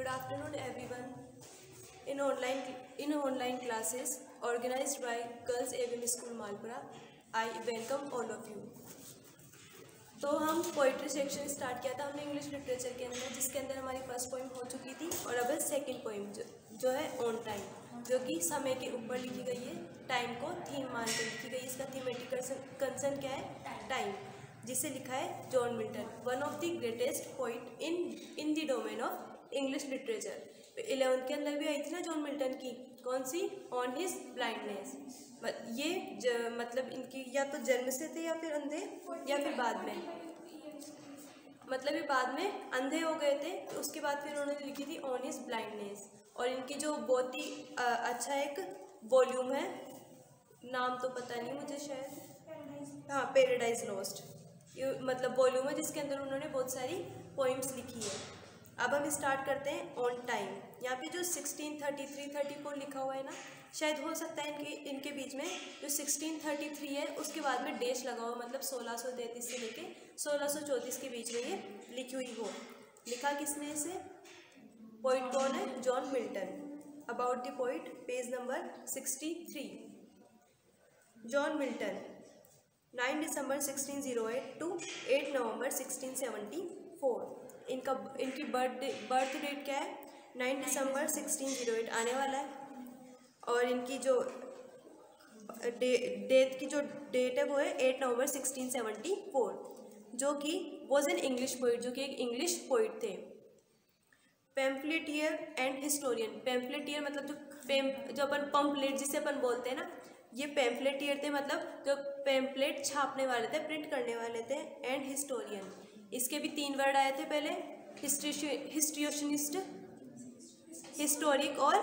Good afternoon, everyone. In online classes organized by Girls AVM School Malpura, I welcome all of you. तो हम poetry section start किया था हमने English literature के अंदर, जिसके अंदर हमारी फर्स्ट पोइम हो चुकी थी और अब है सेकंड पोइम जो है ऑन टाइम, जो कि समय के ऊपर लिखी गई है, टाइम को थीम मान कर लिखी गई। इसका थीमेटिक कंसर्न क्या है? टाइम, जिसे लिखा है John Milton, one of the greatest poet in the domain of English literature. 11th के अंदर भी आई थी ना जॉन मिल्टन की, कौन सी? On his blindness. ये मतलब इनकी या तो जन्म से थे या फिर अंधे या फिर बाद में, मतलब ये बाद में अंधे हो गए थे, तो उसके बाद फिर उन्होंने लिखी थी ऑन हिज ब्लाइंडनेस। और इनकी जो बहुत ही अच्छा एक वॉल्यूम है, नाम तो पता नहीं मुझे, शायद हाँ पैराडाइज लॉस्ट, ये मतलब वॉल्यूम है जिसके अंदर उन्होंने बहुत सारी पोइम्स लिखी है। अब हम स्टार्ट करते हैं ऑन टाइम। यहाँ पे जो 1633-34 लिखा हुआ है ना, शायद हो सकता है इनके बीच में जो 1633 है उसके बाद में डैश लगा हुआ, मतलब 1633 से लेके 1634 के बीच में ये लिखी हुई हो। लिखा किसने इसे? पोइट कौन है? John Milton. About the poet, page number 63। John Milton 9 December 1608 to 8 November 1674। इनकी बर्थ डेट क्या है? 9 दिसंबर 1608 आने वाला है। और इनकी जो डेथ की जो डेट है वो है 8 नवंबर 1674, जो कि वॉज एन इंग्लिश पोइट, जो कि एक इंग्लिश पोइट थे। पैम्फलेटियर एंड हिस्टोरियन। पैम्फलेटियर मतलब जो अपन पम्पलेट जिसे अपन बोलते हैं ना, ये पैम्फलेटियर थे, मतलब जो पैम्फलेट छापने वाले थे, प्रिंट करने वाले थे। एंड हिस्टोरियन, इसके भी 3 वर्ड आए थे पहले, हिस्ट्रियोशनिस्ट, हिस्टोरिक और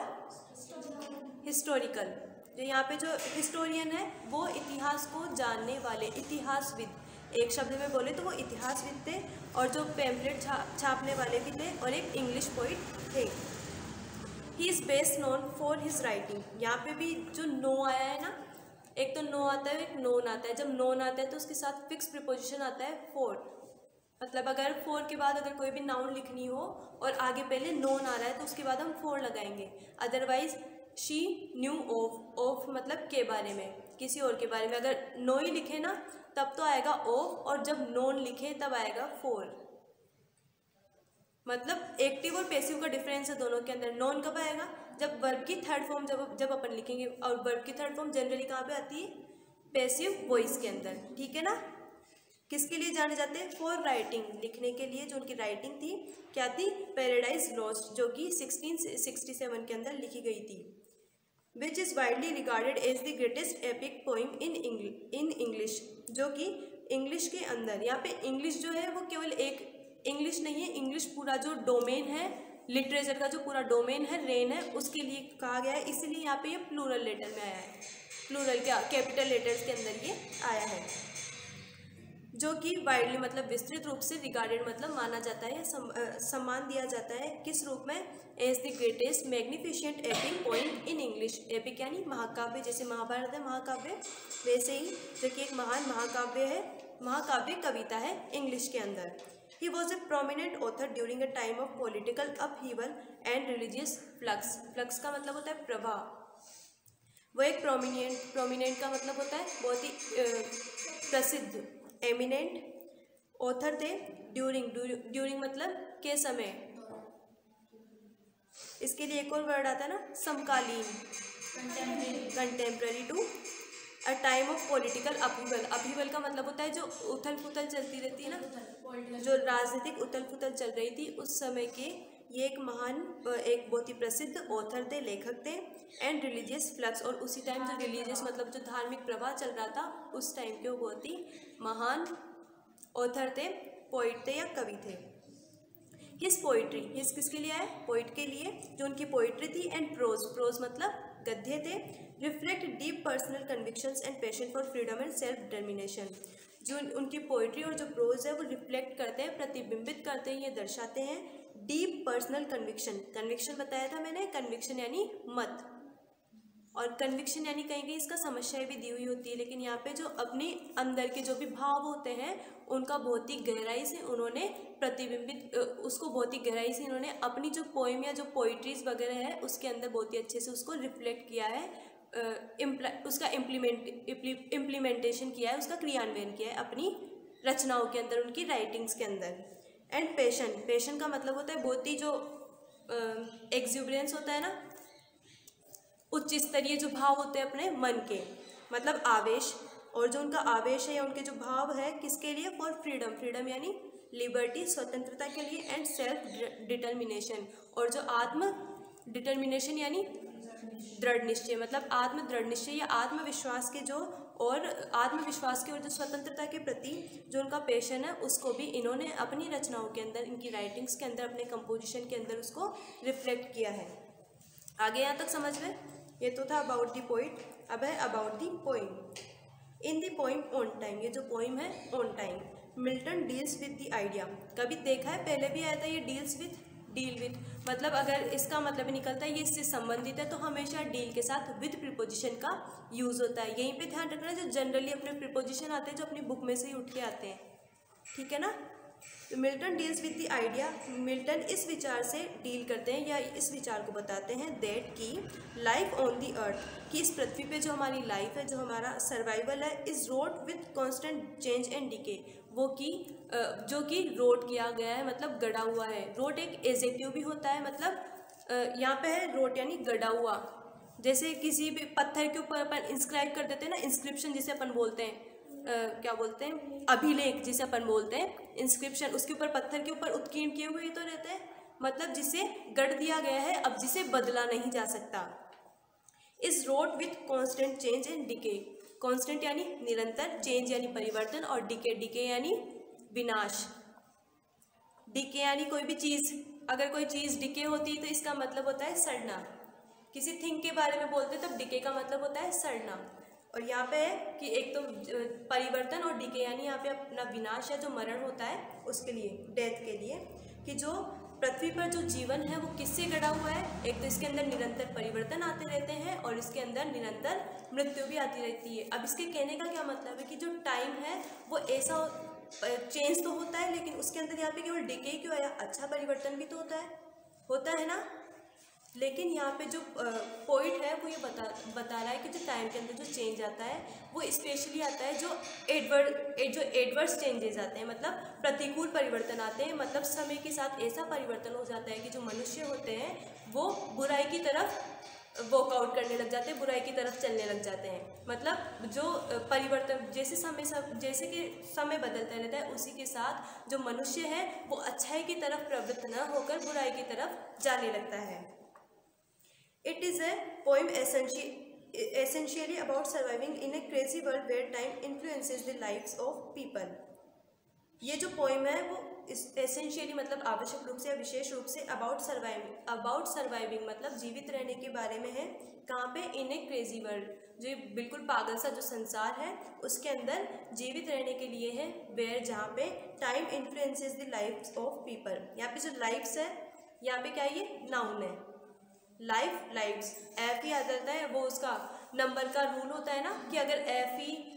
हिस्टोरिकल। जो यहाँ पे जो हिस्टोरियन है वो इतिहास को जानने वाले, इतिहासविद, एक शब्द में बोले तो वो इतिहासविद थे। और जो पैम्फलेट छापने वाले भी थे और एक इंग्लिश पोइट थे। He is best known for his writing. यहाँ पे भी जो नो आया है ना, एक तो नो आता है, एक नोन आता है। जब नोन आता है तो उसके साथ फिक्स प्रीपोजिशन आता है फॉर, मतलब अगर फॉर के बाद अगर कोई भी नाउन लिखनी हो और आगे पहले नोन आ रहा है तो उसके बाद हम फॉर लगाएंगे। अदरवाइज शी न्यू ऑफ मतलब के बारे में, किसी और के बारे में। अगर नो ही लिखे ना तब तो आएगा ऑफ, और जब नोन लिखे तब आएगा फॉर। मतलब एक्टिव और पैसिव का डिफरेंस है दोनों के अंदर। नोन कब आएगा? जब वर्ब की थर्ड फॉर्म जब अपन लिखेंगे, और वर्ब की थर्ड फॉर्म जनरली कहाँ पे आती है? पैसिव वॉइस के अंदर, ठीक है ना। किसके लिए जाने जाते हैं? फॉर राइटिंग, लिखने के लिए। जो उनकी राइटिंग थी क्या थी? पैराडाइज लॉस्ट, जो कि 1667 के अंदर लिखी गई थी। Which is widely regarded as the greatest epic poem in English, जो कि इंग्लिश के अंदर, यहाँ पे इंग्लिश जो है वो केवल एक इंग्लिश नहीं है, इंग्लिश पूरा जो डोमेन है, लिटरेचर का जो पूरा डोमेन है, रेन है, उसके लिए कहा गया है। इसलिए यहाँ पे ये प्लूरल लेटर में आया है, प्लूरल क्या कैपिटल लेटर्स के अंदर ये आया है। जो कि वाइडली मतलब विस्तृत रूप से, रिगार्डेड मतलब माना जाता है, सम्मान दिया जाता है। किस रूप में? As the greatest magnificent epic poem in English. Epic यानी महाकाव्य, जैसे महाभारत है महाकाव्य, वैसे ही जो कि एक महान महाकाव्य है, महाकाव्य कविता है इंग्लिश के अंदर। He was a prominent author during a time of political upheaval and religious flux. Flux का मतलब होता है प्रभाव। वो एक प्रोमिनेंट का मतलब होता है बहुत ही प्रसिद्ध, एमिनेंट ऑथर थे। ड्यूरिंग मतलब के समय। इसके लिए एक और वर्ड आता है ना, समकालीन, contemporary to a time of political upheaval. Upheaval का मतलब होता है जो उथल पुथल चलती रहती है ना, जो राजनीतिक उथल पुथल चल रही थी उस समय के। ये एक महान, एक बहुत ही प्रसिद्ध ऑथर थे, लेखक थे। एंड रिलीजियस फ्लक्स, और उसी टाइम जो रिलीजियस मतलब जो धार्मिक प्रवाह चल रहा था उस टाइम के वो बहुत ही महान ऑथर थे, पोइट थे या कवि थे। हिज पोइट्री, हिज किसके लिए है? पोइट के लिए। जो उनकी पोइट्री थी, एंड प्रोज मतलब गद्य थे, reflect deep personal convictions and passion for freedom and self determination. जो उनकी पोइट्री और जो प्रोज है वो रिफ्लेक्ट करते हैं, प्रतिबिंबित करते हैं, ये दर्शाते हैं डीप पर्सनल कन्विक्शन। कन्विक्शन बताया था मैंने, कन्विक्शन यानी मत, और कन्विक्शन यानी कहीं कहीं इसका समस्याएं भी दी हुई होती है, लेकिन यहाँ पे जो अपने अंदर के जो भी भाव होते हैं उनका बहुत ही गहराई से उन्होंने प्रतिबिंबित, उसको बहुत ही गहराई से इन्होंने अपनी जो पोइम या जो पोइट्रीज वगैरह है उसके अंदर बहुत ही अच्छे से उसको रिफ्लेक्ट किया है, उसका इम्प्लीमेंटेशन किया है, उसका क्रियान्वयन किया है अपनी रचनाओं के अंदर, उनकी राइटिंग्स के अंदर। एंड पैशन का मतलब होता है बहुत ही जो एक्सुबरेंस होता है ना, उच्च स्तरीय जो भाव होते हैं अपने मन के, मतलब आवेश, और जो उनका आवेश है या उनके जो भाव है किसके लिए, फॉर फ्रीडम, फ्रीडम यानी लिबर्टी, स्वतंत्रता के लिए, एंड सेल्फ डिटर्मिनेशन, और जो आत्म डिटर्मिनेशन यानी दृढ़ निश्चय, मतलब आत्म दृढ़ निश्चय या आत्मविश्वास के जो और आत्मविश्वास के और जो स्वतंत्रता के प्रति जो उनका पैशन है उसको भी इन्होंने अपनी रचनाओं के अंदर, इनकी राइटिंग्स के अंदर, अपने कंपोजिशन के अंदर उसको रिफ्लेक्ट किया है। आगे यहाँ तक समझ में, ये तो था अबाउट द पोइट। अब है about the poem. In the poem on time, ये जो पोइम है on time, Milton deals with the idea. कभी देखा है, पहले भी आया था ये डील्स विद, डील विद, मतलब अगर इसका मतलब निकलता है ये इससे संबंधित है तो हमेशा डील के साथ विद प्रीपोजिशन का यूज़ होता है। यहीं पे ध्यान रखना, जो जनरली अपने प्रीपोजिशन आते हैं जो अपनी बुक में से ही उठ के आते हैं, ठीक है ना। तो Milton deals with the idea, Milton इस विचार से डील करते हैं या इस विचार को बताते हैं दैट की लाइफ ऑन द अर्थ, कि इस पृथ्वी पे जो हमारी लाइफ है, जो हमारा सर्वाइवल है, is road with constant change and decay, वो कि जो कि रोड किया गया है, मतलब गड़ा हुआ है। रोड एक एडजेक्टिव भी होता है, मतलब यहाँ पे है रोड यानी गड़ा हुआ। जैसे किसी भी पत्थर के ऊपर अपन इंस्क्राइब कर देते हैं ना, इंस्क्रिप्शन जिसे अपन बोलते हैं, क्या बोलते हैं, अभिलेख जिसे अपन बोलते हैं, इंस्क्रिप्शन, उसके ऊपर पत्थर के ऊपर उत्कीर्ण किए हुए तो रहते हैं, मतलब जिसे गढ़ दिया गया है, अब जिसे बदला नहीं जा सकता। इस road with constant change and decay, constant यानी निरंतर, चेंज यानी परिवर्तन, और डिके, डिके यानी विनाश। डिके यानी कोई भी चीज़, अगर कोई चीज़ डिके होती है तो इसका मतलब होता है सड़ना। किसी थिंग के बारे में बोलते हैं तब डिके का मतलब होता है सड़ना। और यहाँ पे है कि एक तो परिवर्तन और डिके यानी यहाँ पे अपना विनाश या जो मरण होता है उसके लिए, डेथ के लिए, कि जो पृथ्वी पर जो जीवन है वो किससे गढ़ा हुआ है। एक तो इसके अंदर निरंतर परिवर्तन आते रहते हैं और इसके अंदर निरंतर मृत्यु भी आती रहती है। अब इसके कहने का क्या मतलब है कि जो टाइम है वो ऐसा चेंज तो होता है, लेकिन उसके अंदर यहाँ पे केवल डिके क्यों आया, अच्छा परिवर्तन भी तो होता है ना। लेकिन यहाँ पे जो पॉइंट है वो ये बता रहा है कि जो टाइम के अंदर जो चेंज आता है वो स्पेशली आता है जो एडवर्स चेंजेस आते हैं, मतलब प्रतिकूल परिवर्तन आते हैं। मतलब समय के साथ ऐसा परिवर्तन हो जाता है कि जो मनुष्य होते हैं वो बुराई की तरफ वॉकआउट करने लग जाते हैं, बुराई की तरफ चलने लग जाते हैं। मतलब जो परिवर्तन जैसे कि समय बदलता रहता है, उसी के साथ जो मनुष्य है वो अच्छाई की तरफ प्रवृत्त न होकर बुराई की तरफ जाने लगता है। It is a poem essentially about surviving in a crazy world where time influences the lives of people. ये जो पोइम है वो एसेंशियली मतलब आवश्यक रूप से या विशेष रूप से अबाउट सर्वाइविंग मतलब जीवित रहने के बारे में है। कहाँ पे, इन ए क्रेजी वर्ल्ड, जो बिल्कुल पागल सा जो संसार है उसके अंदर जीवित रहने के लिए है। वेयर, जहाँ पे time influences the lives of people. यहाँ पे जो लाइफ्स है, यहाँ पे क्या है, ये नाउन है। लाइफ, लाइव्स, एफ ही आ जाता है, वो उसका नंबर का रूल होता है ना कि अगर एफ ही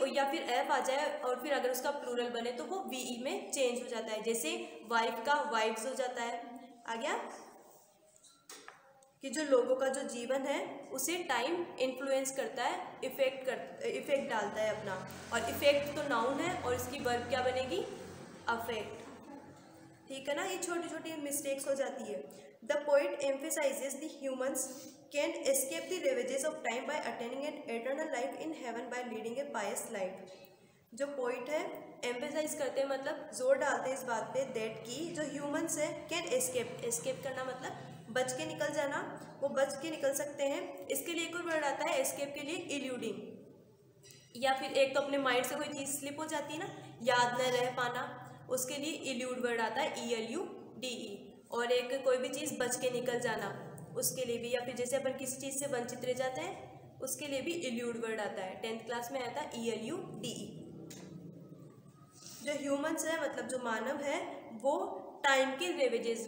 या फिर एफ आ जाए और फिर अगर उसका प्लूरल बने तो वो वी में चेंज हो जाता है। जैसे वाइफ का वाइफ्स हो जाता है। आ गया कि जो लोगों का जो जीवन है उसे टाइम इन्फ्लुएंस करता है, इफेक्ट डालता है अपना, और इफेक्ट तो नाउन है और इसकी वर्ब क्या बनेगी, अफेक्ट। ठीक है ना, ये छोटी छोटी मिस्टेक्स हो जाती है। The poet emphasises the humans can escape the ravages of time by attaining an eternal life in heaven by leading a pious life. जो पोइट है एम्फेसाइज करते हैं, मतलब जोर डालते हैं इस बात पे दैट की जो ह्यूमंस है कैन एस्केप करना मतलब बच के निकल जाना, वो बच के निकल सकते हैं। इसके लिए एक और वर्ड आता है एस्केप के लिए, इल्यूडिंग, या फिर एक तो अपने माइंड से कोई चीज़ स्लिप हो जाती है ना, याद न रह पाना, उसके लिए इल्यूड वर्ड आता है, ELUDE। और एक कोई भी चीज़ बच के निकल जाना उसके लिए भी, या फिर जैसे अपन किसी चीज़ से वंचित रह जाते हैं उसके लिए भी इल्यूड वर्ड आता है। 10th क्लास में आता है ELUDE। जो ह्यूमंस है मतलब जो मानव है वो टाइम के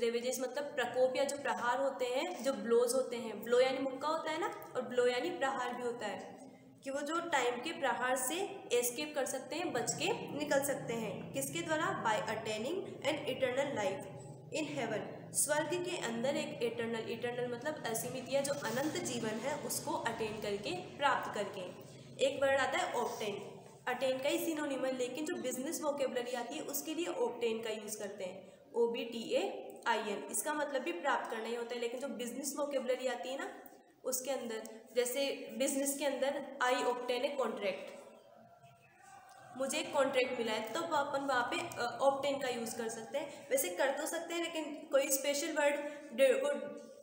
रेवेजेस मतलब प्रकोप या जो प्रहार होते हैं, जो ब्लोज होते हैं, ब्लो यानी मुक्का होता है ना, और ब्लो यानी प्रहार भी होता है, कि वो जो टाइम के प्रहार से एस्केप कर सकते हैं, बच के निकल सकते हैं। किसके द्वारा? By attaining an eternal life in heaven, स्वर्ग के अंदर एक इटर्नल मतलब असीमित या जो अनंत जीवन है उसको अटेन करके, प्राप्त करके। एक वर्ड आता है ऑब्टेन, अटेन का ही सिनोनिम है, लेकिन जो बिजनेस वोकेबलरी आती है उसके लिए ऑब्टेन का यूज़ करते हैं, OBTAIN। इसका मतलब भी प्राप्त करना ही होता है, लेकिन जो बिजनेस वोकेबलरी आती है ना उसके अंदर, जैसे बिजनेस के अंदर आई ऑब्टेन ए कॉन्ट्रैक्ट, मुझे एक कॉन्ट्रैक्ट मिला है, तो अपन वहाँ पे ऑब्टेन का यूज़ कर सकते हैं। वैसे कर तो सकते हैं, लेकिन कोई स्पेशल वर्ड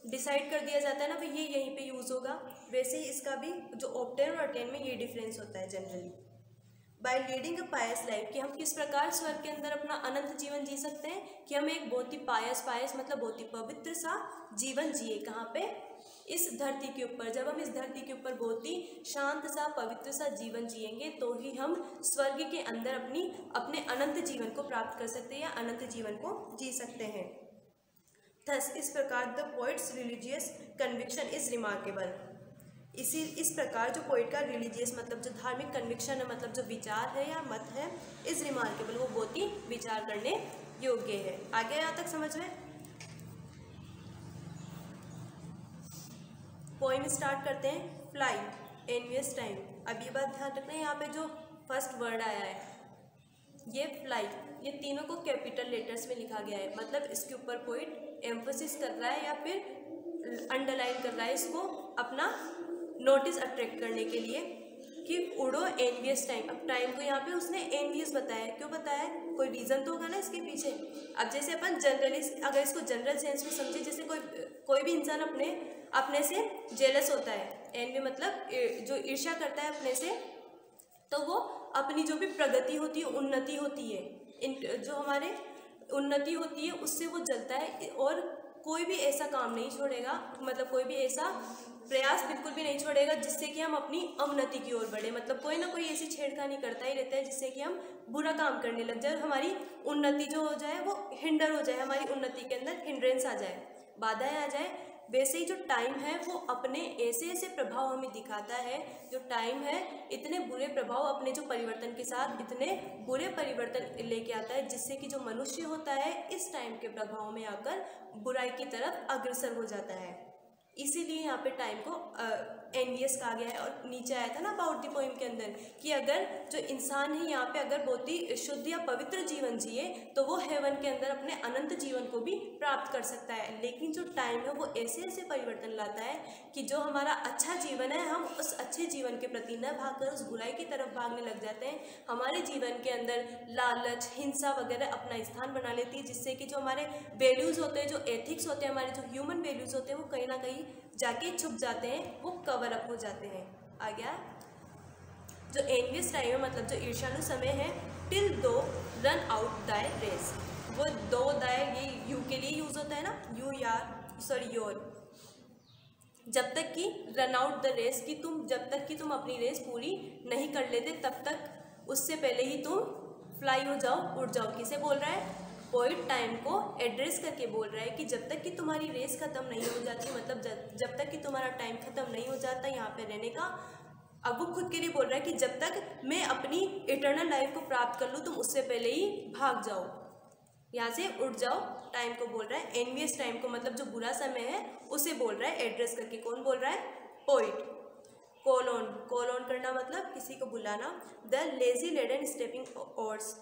डिसाइड कर दिया जाता है ना, भाई ये यहीं पे यूज़ होगा। वैसे ही इसका भी जो ऑब्टेन और अटेन में ये डिफरेंस होता है generally. By leading a pious life, कि हम किस प्रकार स्वर्ग के अंदर अपना अनंत जीवन जी सकते हैं, कि हम एक बहुत ही पायस मतलब बहुत ही पवित्र सा जीवन जिए। कहाँ पे? इस धरती के ऊपर। जब हम इस धरती के ऊपर बहुत ही शांत सा पवित्र सा जीवन जिएंगे तो ही हम स्वर्ग के अंदर अपने अनंत जीवन को प्राप्त कर सकते हैं या अनंत जीवन को जी सकते हैं। थस, इस प्रकार the poets religious conviction is remarkable, इस प्रकार जो पोइट का रिलीजियस मतलब जो धार्मिक कन्विक्शन है, मतलब जो विचार है या मत है, इज रिमार्केबल, वो बहुत ही विचार करने योग्य है। आगे यहाँ तक समझ में? पोइम स्टार्ट करते हैं। Fly, envious time. अब ये बात ध्यान रखना है, यहाँ पे जो फर्स्ट वर्ड आया है ये फ्लाई, ये तीनों को कैपिटल लेटर्स में लिखा गया है, मतलब इसके ऊपर पोइट एम्फोसिस कर रहा है या फिर अंडरलाइन कर रहा है इसको अपना नोटिस अट्रैक्ट करने के लिए, कि उड़ो एनवियस टाइम। अब टाइम को यहाँ पे उसने एनवियस बताया, क्यों बताया? कोई रीज़न तो होगा ना इसके पीछे। अब जैसे अपन जनरली अगर इसको जनरल सेंस में समझे, जैसे कोई भी इंसान अपने से जेलस होता है, एनवी मतलब जो ईर्ष्या करता है अपने से, तो वो अपनी जो भी प्रगति होती है, उन्नति होती है, जो हमारे उन्नति होती है उससे वो जलता है, और कोई भी ऐसा काम नहीं छोड़ेगा, मतलब कोई भी ऐसा प्रयास बिल्कुल भी नहीं छोड़ेगा जिससे कि हम अपनी अवनति की ओर बढ़े। मतलब कोई ना कोई ऐसी छेड़खानी करता ही रहता है जिससे कि हम बुरा काम करने लग जाए, हमारी उन्नति जो हो जाए वो हिंडर हो जाए, हमारी उन्नति के अंदर हिंड्रेंस आ जाए, बाधाएं आ जाए। वैसे ही जो टाइम है वो अपने ऐसे प्रभाव हमें दिखाता है, जो टाइम है इतने बुरे प्रभाव अपने जो परिवर्तन के साथ इतने बुरे परिवर्तन लेके आता है, जिससे कि जो मनुष्य होता है इस टाइम के प्रभाव में आकर बुराई की तरफ अग्रसर हो जाता है। इसीलिए यहाँ पे टाइम को एनवियस कहा गया है। और नीचे आया था ना अबाउट द पोइम के अंदर कि अगर जो इंसान है यहाँ पे अगर बहुत ही शुद्ध या पवित्र जीवन जिए तो वो हेवन के अंदर अपने अनंत जीवन को भी प्राप्त कर सकता है। लेकिन जो टाइम है वो ऐसे परिवर्तन लाता है कि जो हमारा अच्छा जीवन है हम उस अच्छे जीवन के प्रति न भागकर उस बुराई की तरफ भागने लग जाते हैं। हमारे जीवन के अंदर लालच, हिंसा वगैरह अपना स्थान बना लेती है, जिससे कि जो हमारे वैल्यूज़ होते हैं, जो एथिक्स होते हैं, हमारे जो ह्यूमन वैल्यूज़ होते हैं वो कहीं ना कहीं जाके छुप जाते हैं, वो कवर अप हो जाते हैं। आ गया जो एनवियस टाइम है, मतलब जो ईर्ष्यालु समय है, टिल दो रन आउट दाय रेस। वो दो दाय ये यू के लिए यूज होता है ना, यू यार सॉरी योर, जब तक कि रन आउट द रेस, कि तुम जब तक कि तुम अपनी रेस पूरी नहीं कर लेते तब तक उससे पहले ही तुम फ्लाई हो जाओ, उड़ जाओ। किसे बोल रहा है? पोइट टाइम को एड्रेस करके बोल रहा है कि जब तक कि तुम्हारी रेस खत्म नहीं हो जाती, मतलब जब तक कि तुम्हारा टाइम खत्म नहीं हो जाता यहाँ पे रहने का। अब वो खुद के लिए बोल रहा है कि जब तक मैं अपनी इटर्नल लाइफ को प्राप्त कर लूँ तुम उससे पहले ही भाग जाओ, यहाँ से उड़ जाओ। टाइम को बोल रहा है, एनवियस टाइम को मतलब जो बुरा समय है उसे बोल रहा है एड्रेस करके। कौन बोल रहा है? पोइट। कॉल ऑन करना मतलब किसी को बुलाना। The lazy leaden stepping hours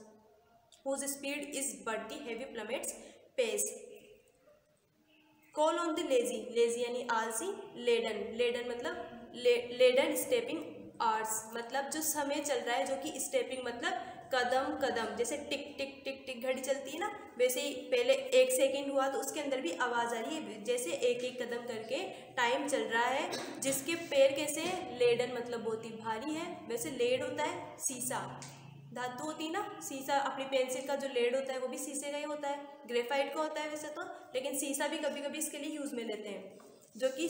whose speed is but the heavy plummets pace. Call on the lazy यानी आलसी, लेडन मतलब लेडन स्टेपिंग आवर्स, मतलब जो समय चल रहा है, जो कि स्टेपिंग मतलब कदम, जैसे टिक टिक टिक टिक घड़ी चलती है ना, वैसे ही पहले 1 सेकेंड हुआ तो उसके अंदर भी आवाज़ आ रही है, जैसे एक कदम करके टाइम चल रहा है। जिसके पैर कैसे? लेडन मतलब बहुत ही भारी है। वैसे लेड होता है शीशा, धातु होती है ना, शीशा, अपनी पेंसिल का जो लेड होता है वो भी शीशे का ही होता है, ग्रेफाइट का होता है वैसे तो, लेकिन शीशा भी कभी कभी इसके लिए यूज़ में लेते हैं, जो कि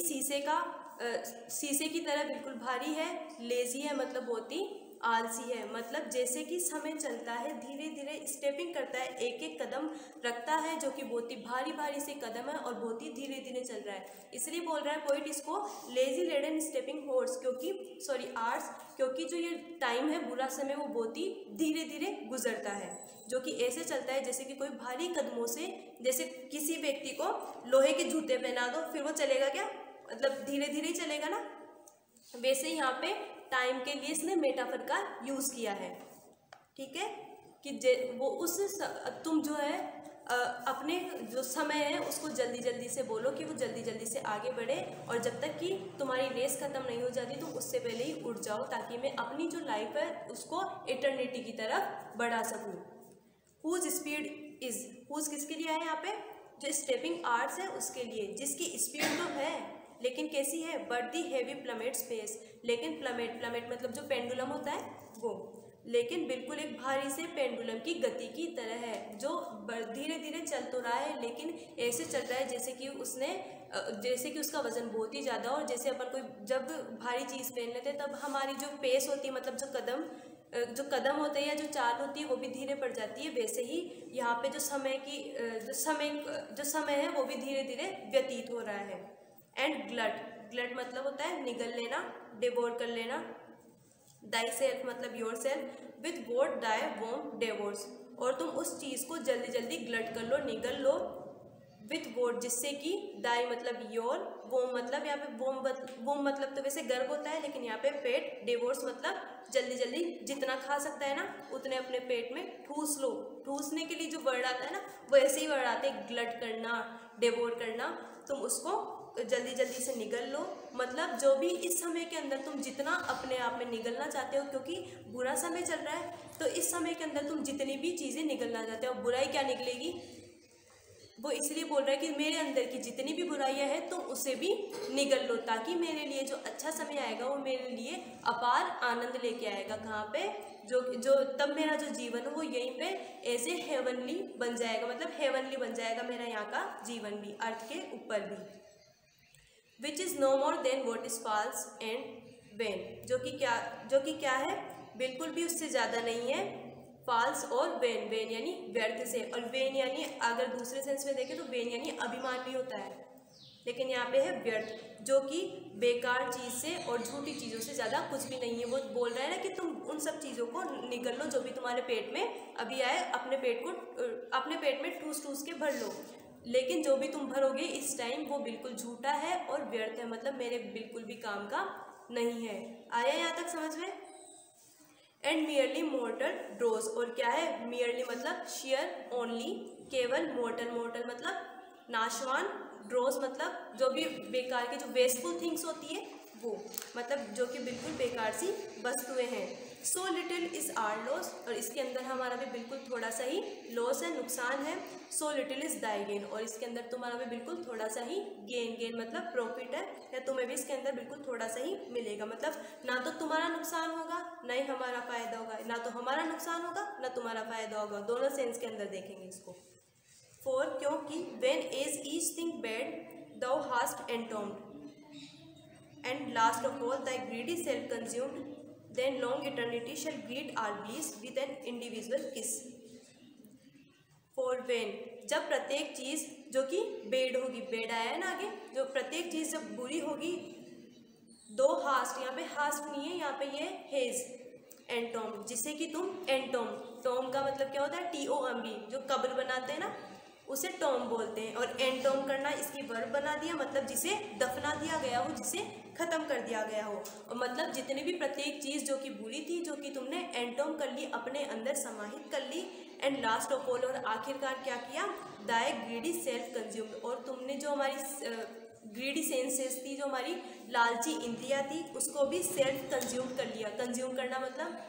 शीशे की तरह बिल्कुल भारी है। लेजी है मतलब बहुत ही आलसी है। मतलब जैसे कि समय चलता है, धीरे धीरे स्टेपिंग करता है, एक एक कदम रखता है जो कि बहुत ही भारी भारी से कदम है और बहुत ही धीरे धीरे चल रहा है। इसलिए बोल रहा है पोइट इसको लेजी लेडन स्टेपिंग हॉर्स, क्योंकि आर्ट्स, क्योंकि जो ये टाइम है, बुरा समय, वो बहुत ही धीरे धीरे गुजरता है, जो कि ऐसे चलता है जैसे कि कोई भारी कदमों से, जैसे किसी व्यक्ति को लोहे के जूते पहना दो, फिर वो चलेगा क्या, मतलब धीरे धीरे ही चलेगा ना। वैसे यहाँ पे टाइम के लिए इसने मेटाफर का यूज़ किया है, ठीक है, कि वो तुम जो है अपने जो समय है उसको जल्दी जल्दी से बोलो कि वो जल्दी जल्दी से आगे बढ़े, और जब तक कि तुम्हारी रेस ख़त्म नहीं हो जाती तुम उससे पहले ही उठ जाओ, ताकि मैं अपनी जो लाइफ है उसको इटर्निटी की तरफ बढ़ा सकूँ। हुज स्पीड इज़, हुज किसके लिए है यहाँ पे, जो स्टेपिंग आर्ट्स है उसके लिए, जिसकी स्पीड तो है लेकिन कैसी है, but the heavy plummet space, लेकिन प्लमेट मतलब जो पेंडुलम होता है वो, लेकिन बिल्कुल एक भारी से पेंडुलम की गति की तरह है, जो धीरे धीरे चल तो रहा है लेकिन ऐसे चल रहा है जैसे कि उसका वजन बहुत ही ज़्यादा हो। जैसे अपन कोई जब भारी चीज़ पहन लेते हैं तब हमारी जो पेस होती है, मतलब जो कदम होते हैं या जो चाल होती है वो भी धीरे पड़ जाती है, वैसे ही यहाँ पे जो समय है वो भी धीरे धीरे व्यतीत हो रहा है। एंड ग्लट मतलब होता है निगल लेना, डिवोर कर लेना। दाई सेल्फ मतलब योर सेल्फ, विथ वॉट दाई वोम डेवोर्स, और तुम उस चीज़ को जल्दी जल्दी ग्लट कर लो, निगल लो, विथ वॉट जिससे कि दाई मतलब योर, वोम मतलब यहाँ पे वोम मतलब तो वैसे गर्भ होता है लेकिन यहाँ पे पेट, डिवोर्स मतलब जल्दी जल्दी जितना खा सकता है ना उतने अपने पेट में ठूस लो। ठूसने के लिए जो वर्ड आता है ना वो ऐसे ही वर्ड आते हैं, ग्लट करना, डिवोर करना, तुम उसको जल्दी जल्दी से निगल लो। मतलब जो भी इस समय के अंदर तुम जितना अपने आप में निगलना चाहते हो, क्योंकि बुरा समय चल रहा है तो इस समय के अंदर तुम जितनी भी चीज़ें निगलना चाहते हो, बुराई क्या निकलेगी, वो इसलिए बोल रहा है कि मेरे अंदर की जितनी भी बुराइयां हैं तुम उसे भी निगल लो, ताकि मेरे लिए जो अच्छा समय आएगा वो मेरे लिए अपार आनंद लेके आएगा। कहाँ पे, जो तब मेरा जो जीवन है वो यहीं पे ऐसे हेवनली बन जाएगा, मतलब हेवनली बन जाएगा मेरा यहाँ का जीवन भी, अर्थ के ऊपर भी। Which is no more than what is false and vain, जो कि क्या है, बिल्कुल भी उससे ज़्यादा नहीं है, फॉल्स और वेन यानी व्यर्थ से, और वेन यानी अगर दूसरे सेंस में देखें तो वेन यानी अभिमान भी होता है, लेकिन यहाँ पे है व्यर्थ, जो कि बेकार चीज़ से और झूठी चीज़ों से ज़्यादा कुछ भी नहीं है। वो बोल रहा है ना कि तुम उन सब चीज़ों को निकल लो जो भी तुम्हारे पेट में अभी आए, अपने पेट में ठूस ठूस के भर लो, लेकिन जो भी तुम भरोगे इस टाइम वो बिल्कुल झूठा है और व्यर्थ है, मतलब मेरे बिल्कुल भी काम का नहीं है। आया यहाँ तक समझ में। एंड मियरली मोर्टल ड्रोज, और क्या है, मियरली मतलब शेयर, ओनली, केवल, मोर्टल मतलब नाशवान, ड्रोज मतलब जो भी बेकार के जो वेस्टफुल थिंग्स होती है वो, मतलब जो कि बिल्कुल बेकार सी वस्तुएं हैं। So little is our loss, और इसके अंदर हमारा भी बिल्कुल थोड़ा सा ही लॉस है, नुकसान है। सो लिटिल इज़ दाई गेन, और इसके अंदर तुम्हारा भी बिल्कुल थोड़ा सा ही गेन मतलब प्रॉफिट है, या तुम्हें भी इसके अंदर बिल्कुल थोड़ा सा ही मिलेगा, मतलब ना तो तुम्हारा नुकसान होगा ना ही हमारा फ़ायदा होगा, ना तो हमारा नुकसान होगा ना तुम्हारा फ़ायदा होगा, दोनों सेंस के अंदर देखेंगे इसको। फोर, क्योंकि when is each thing bad thou hast entombed, and last of all thy greedy self consumed, then long eternity shall greet our bliss with an individual kiss. For when, जब प्रत्येक चीज़ जो कि bed होगी, bed आया है ना आगे, जो प्रत्येक चीज़ जब बुरी होगी, दो हास्ट, यहाँ पे हास्ट नहीं है, यहाँ पे ये हेज, एंटोम, जिसे कि तुम एंटोम, टोम का मतलब क्या होता है, TOMB, जो कब्र बनाते हैं ना उसे टॉम बोलते हैं, और एंटोम करना इसकी वर्ब बना दिया, मतलब जिसे दफना दिया गया हो, जिसे ख़त्म कर दिया गया हो, और मतलब जितनी भी प्रत्येक चीज़ जो कि बुरी थी, जो कि तुमने एंटोम कर ली, अपने अंदर समाहित कर ली। एंड लास्ट ऑफ ऑल, और आखिरकार क्या किया, दाई ग्रीडी सेल्फ कंज्यूम्ड, और तुमने जो हमारी ग्रीडी सेंसेस थी, जो हमारी लालची इंद्रियाँ थी, उसको भी सेल्फ कंज्यूम कर लिया। कंज्यूम करना मतलब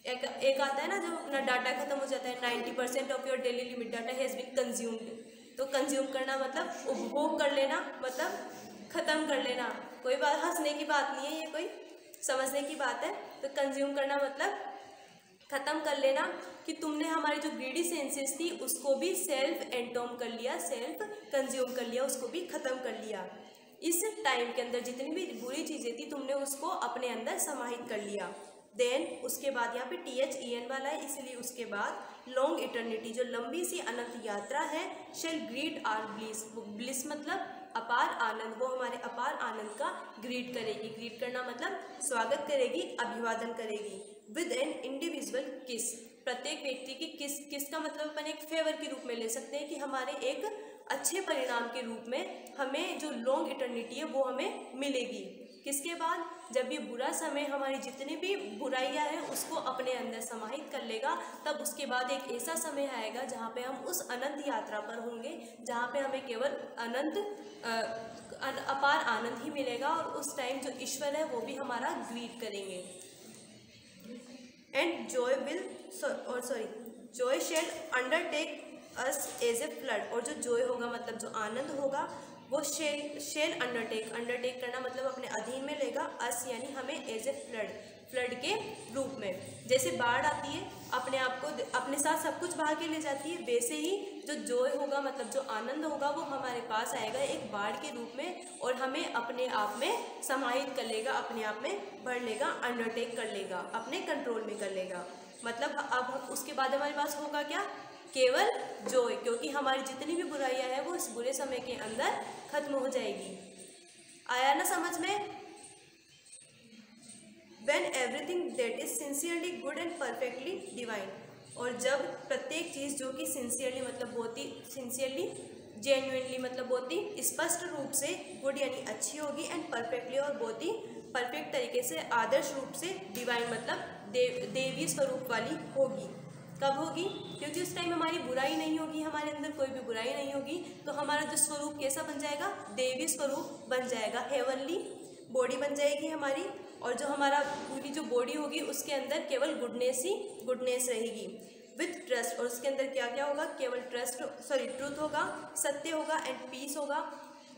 एक आता है ना जो अपना डाटा खत्म हो जाता है, 90% of your daily limit data has been consumed, तो कंज्यूम करना मतलब उपभोग कर लेना, मतलब ख़त्म कर लेना। कोई बात हंसने की बात नहीं है, ये कोई समझने की बात है। तो कंज्यूम करना मतलब ख़त्म कर लेना, कि तुमने हमारी जो ग्रीडी सेंसेस थी उसको भी सेल्फ एंटोम कर लिया, सेल्फ कंज्यूम कर लिया, उसको भी ख़त्म कर लिया। इस टाइम के अंदर जितनी भी बुरी चीज़ें थी तुमने उसको अपने अंदर समाहित कर लिया। देन उसके बाद यहाँ पे THEN वाला है, इसलिए उसके बाद लॉन्ग इटर्निटी, जो लंबी सी अनंत यात्रा है, shall greet our bliss, bliss मतलब अपार आनंद, वो हमारे अपार आनंद का ग्रीट करेगी। ग्रीट करना मतलब स्वागत करेगी, अभिवादन करेगी। विद एन इंडिविजुअल किस, प्रत्येक व्यक्ति की किस का मतलब अपन एक फेवर के रूप में ले सकते हैं कि हमारे एक अच्छे परिणाम के रूप में हमें जो लॉन्ग इटर्निटी है वो हमें मिलेगी। किसके बाद, जब ये बुरा समय हमारी जितनी भी बुराइयां हैं उसको अपने अंदर समाहित कर लेगा, तब उसके बाद एक ऐसा समय आएगा जहाँ पे हम उस अनंत यात्रा पर होंगे, जहाँ पे हमें केवल अनंत अपार आनंद ही मिलेगा, और उस टाइम जो ईश्वर है वो भी हमारा ग्रीट करेंगे। And joy shall undertake us as a flood, और जो जॉय होगा मतलब जो आनंद होगा वो शेल अंडरटेक करना मतलब अपने अधीन में लेगा, अस यानी हमें एज ए फ्लड के रूप में। जैसे बाढ़ आती है, अपने आप को अपने साथ सब कुछ बहा के ले जाती है, वैसे ही जो जॉय होगा मतलब जो आनंद होगा वो हमारे पास आएगा एक बाढ़ के रूप में, और हमें अपने आप में समाहित कर लेगा, अपने आप में भर लेगा, अंडरटेक कर लेगा, अपने कंट्रोल में कर लेगा। मतलब अब उसके बाद हमारे पास होगा क्या, केवल जॉय, क्योंकि हमारी जितनी भी बुराइयां हैं वो इस बुरे समय के अंदर खत्म हो जाएगी। आया ना समझ में? When everything that is sincerely good and perfectly divine, और जब प्रत्येक चीज़ जो कि सिंसियरली मतलब बहुत ही सिंसियरली जेन्युइनली मतलब बहुत ही स्पष्ट रूप से गुड यानी अच्छी होगी, एंड परफेक्टली और बहुत ही परफेक्ट तरीके से आदर्श रूप से डिवाइन मतलब देवी स्वरूप वाली होगी। कब होगी? क्योंकि उस टाइम हमारी बुराई नहीं होगी, हमारे अंदर कोई भी बुराई नहीं होगी, तो हमारा जो स्वरूप कैसा बन जाएगा, देवी स्वरूप बन जाएगा, हेवनली बॉडी बन जाएगी हमारी, और जो हमारा पूरी जो बॉडी होगी उसके अंदर केवल गुडनेस रहेगी। विथ ट्रस्ट, और उसके अंदर क्या क्या होगा, केवल ट्रूथ होगा, सत्य होगा, एंड पीस होगा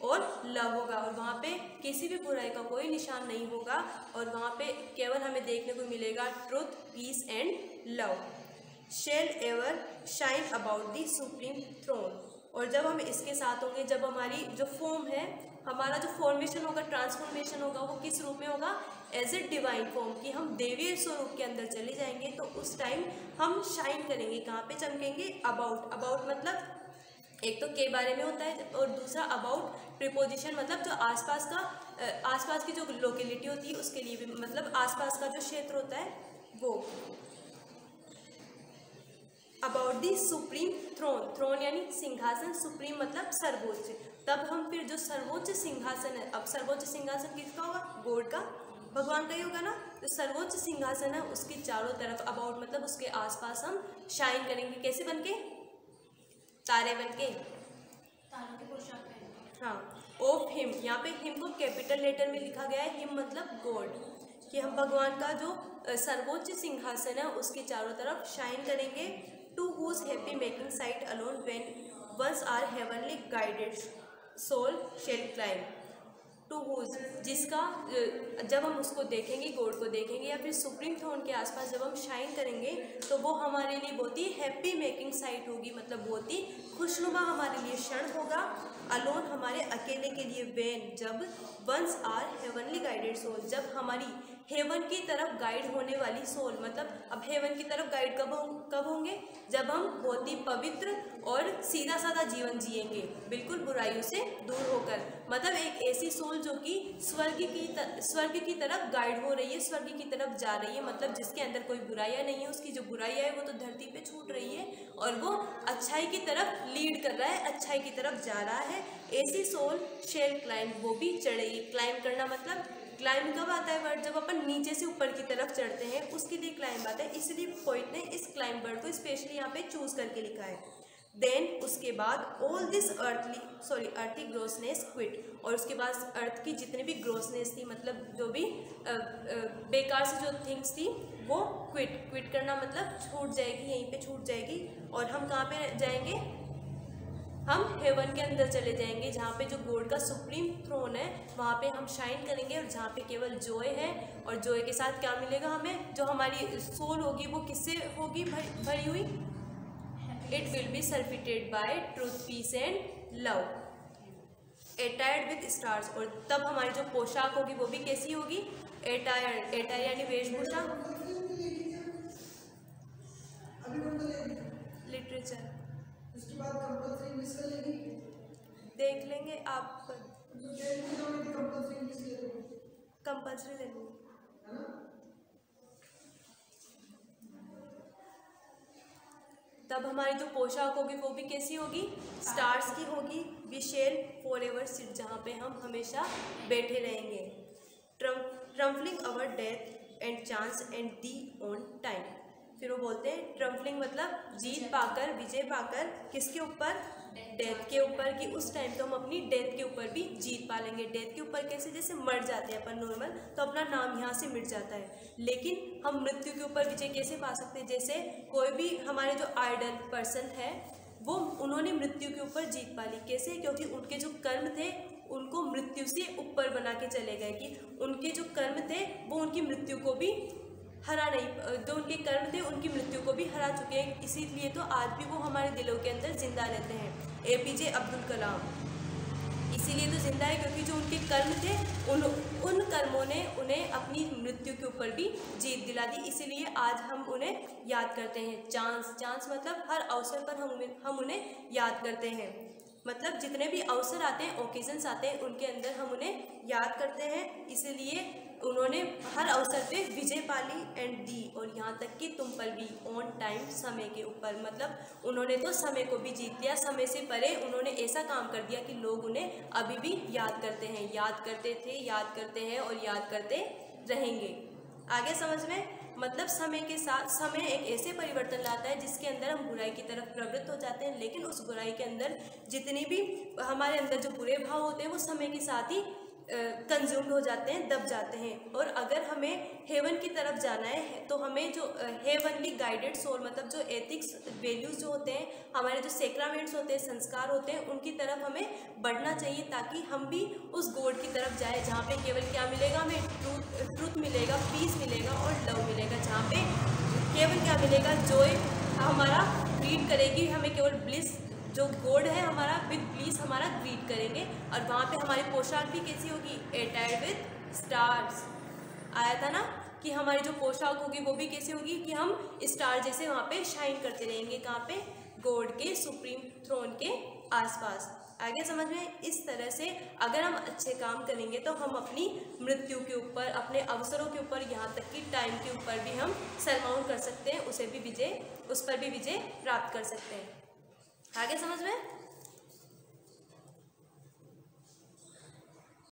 और लव होगा, और वहाँ पे किसी भी बुराई का कोई निशान नहीं होगा, और वहाँ पे केवल हमें देखने को मिलेगा truth, peace and love. Shall ever shine about the supreme throne, और जब हम इसके साथ होंगे, जब हमारी जो फॉर्म है, हमारा जो फॉर्मेशन होगा, ट्रांसफॉर्मेशन होगा, वो किस रूप में होगा, एज ए डिवाइन फॉर्म, कि हम देवी स्वरूप के अंदर चले जाएंगे, तो उस टाइम हम शाइन करेंगे। कहाँ पे चमकेंगे? अबाउट मतलब एक तो के बारे में होता है, और दूसरा अबाउट प्रीपोजिशन मतलब जो आसपास की जो लोकेलिटी होती है उसके लिए भी, मतलब आसपास का जो क्षेत्र होता है वो। अबाउट दी सुप्रीम थ्रोन यानी सिंहासन, सुप्रीम मतलब सर्वोच्च, तब हम फिर जो सर्वोच्च सिंहासन है, अब सर्वोच्च सिंहासन किसका होगा? गॉड का, भगवान का ही होगा ना। जो सर्वोच्च सिंहासन है उसकी चारों तरफ, अबाउट मतलब उसके आसपास हम शाइन करेंगे। कैसे बनके? तारे बनके, तारों के पोशाक पहन। हाँ, ऑफ हिम, यहाँ पे हिम को कैपिटल लेटर में लिखा गया है, हिम मतलब गॉड, कि हम भगवान का जो सर्वोच्च सिंहासन है उसके चारों तरफ शाइन करेंगे। To whose happy making sight alone when once our heavenly guided soul shall climb. To whose, जिसका जब हम उसको देखेंगे, गॉड को देखेंगे, या फिर सुप्रीम थ्रोन के आसपास जब हम शाइन करेंगे, तो वो हमारे लिए बहुत ही हैप्पी मेकिंग साइट होगी, मतलब बहुत ही खुशनुमा हमारे लिए क्षण होगा। अलोन हमारे अकेले के लिए, व्हेन जब, once our heavenly guided soul जब हमारी हेवन की तरफ गाइड होने वाली सोल, मतलब अब हेवन की तरफ गाइड कब होंगे? जब हम बहुत ही पवित्र और सीधा साधा जीवन जिएंगे, बिल्कुल बुराइयों से दूर होकर, मतलब एक ऐसी सोल जो कि स्वर्ग की तरफ गाइड हो रही है, स्वर्ग की तरफ जा रही है, मतलब जिसके अंदर कोई बुराइयां नहीं है, उसकी जो बुराइयां है वो तो धरती पे छूट रही है और वो अच्छाई की तरफ लीड कर रहा है, अच्छाई की तरफ जा रहा है। ऐसी सोल शेल क्लाइम, वो भी चढ़ेगी। क्लाइम करना मतलब, क्लाइम कब आता है वर्ड? जब अपन नीचे से ऊपर की तरफ चढ़ते हैं, उसके लिए क्लाइम आता है, इसलिए पोइट ने इस क्लाइम वर्ड को स्पेशली यहाँ पे चूज करके लिखा है। देन उसके बाद ऑल दिस अर्थी ग्रोसनेस क्विट, और उसके बाद अर्थ की जितनी भी ग्रोसनेस थी, मतलब जो भी बेकार से जो थिंग्स थी वो क्विट करना मतलब छूट जाएगी, यहीं पे छूट जाएगी। और हम कहाँ पे जाएंगे? हम हेवन के अंदर चले जाएंगे, जहाँ पे जो गॉड का सुप्रीम थ्रोन है वहाँ पे हम शाइन करेंगे, और जहाँ पे केवल जॉय है। और जॉय के साथ क्या मिलेगा हमें? जो हमारी सोल होगी वो किससे होगी भरी हुई? It will be surfeited by truth, peace and love. Attired with stars, और तब हमारी जो पोशाक होगी वो भी कैसी होगी, एटायर्ड, एटायर यानी वेशभूषा। लिटरेचर उसके बाद कंपल्सरी इंग्लिश का लेगी, देख लेंगे आप, कंपल्सरी ले लेंगे। तब हमारी जो पोशाक होगी वो भी कैसी होगी, स्टार्स की होगी। We shall for ever sit, जहाँ पे हम हमेशा बैठे रहेंगे। Triumphing over death and chance and thee on time. फिर वो बोलते हैं ट्रम्फलिंग मतलब जीत पाकर, विजय पाकर, किसके ऊपर, डेथ के ऊपर, कि उस टाइम तो हम अपनी डेथ के ऊपर भी जीत पा लेंगे। डेथ के ऊपर कैसे, जैसे मर जाते हैं अपन नॉर्मल, तो अपना नाम यहाँ से मिट जाता है, लेकिन हम मृत्यु के ऊपर विजय कैसे पा सकते हैं, जैसे कोई भी हमारे जो आइडल पर्सन है वो, उन्होंने मृत्यु के ऊपर जीत पा ली। कैसे, क्योंकि उनके जो कर्म थे उनको मृत्यु से ऊपर बना के चले गए, कि उनके जो कर्म थे वो उनकी मृत्यु को भी हरा नहीं, जो उनके कर्म थे उनकी मृत्यु को भी हरा चुके हैं। इसीलिए तो आज भी वो हमारे दिलों के अंदर जिंदा रहते हैं। APJ अब्दुल कलाम इसीलिए तो जिंदा है, क्योंकि जो उनके कर्म थे उन कर्मों ने उन्हें अपनी मृत्यु के ऊपर भी जीत दिला दी, इसीलिए आज हम उन्हें याद करते हैं। चांस मतलब हर अवसर पर हम उन्हें याद करते हैं, मतलब जितने भी अवसर आते हैं, ओकेजन्स आते हैं, उनके अंदर हम उन्हें याद करते हैं। इसलिए उन्होंने हर अवसर पे विजय पाली एंड दी, और यहाँ तक कि तुम पर भी, ऑन टाइम, समय के ऊपर, मतलब उन्होंने तो समय को भी जीत लिया, समय से परे उन्होंने ऐसा काम कर दिया कि लोग उन्हें अभी भी याद करते हैं, याद करते थे, याद करते हैं और याद करते रहेंगे। आगे समझ में, मतलब समय के साथ समय एक ऐसे परिवर्तन लाता है जिसके अंदर हम बुराई की तरफ प्रवृत्त हो जाते हैं, लेकिन उस बुराई के अंदर जितनी भी हमारे अंदर जो बुरे भाव होते हैं वो समय के साथ ही कंज्यूम्ड हो जाते हैं, दब जाते हैं। और अगर हमें हेवन की तरफ जाना है तो हमें जो हेवनली गाइडेड सोल, मतलब जो एथिक्स वैल्यूज़ जो होते हैं, हमारे जो सेक्रामेंट्स होते हैं, संस्कार होते हैं, उनकी तरफ हमें बढ़ना चाहिए, ताकि हम भी उस गॉड की तरफ जाए जहाँ पे केवल क्या मिलेगा, हमें ट्रूथ मिलेगा, पीस मिलेगा और लव मिलेगा, जहाँ पे केवल क्या मिलेगा, जॉय हमारा ग्रीट करेगी, हमें केवल ब्लिस, जो गॉड है हमारा विद ब्लिस हमारा ग्रीट करेंगे। और वहाँ पे हमारी पोशाक भी कैसी होगी, एटायर्ड विद स्टार्स। आया था ना कि हमारी जो पोशाक होगी वो भी कैसी होगी, कि हम स्टार जैसे वहाँ पे शाइन करते रहेंगे, कहाँ पे, गॉड के सुप्रीम थ्रोन के आसपास। आगे समझ में, इस तरह से अगर हम अच्छे काम करेंगे तो हम अपनी मृत्यु के ऊपर, अपने अवसरों के ऊपर, यहाँ तक कि टाइम के ऊपर भी हम सरमाउंट कर सकते हैं, उस पर भी विजय प्राप्त कर सकते हैं। आगे समझ में।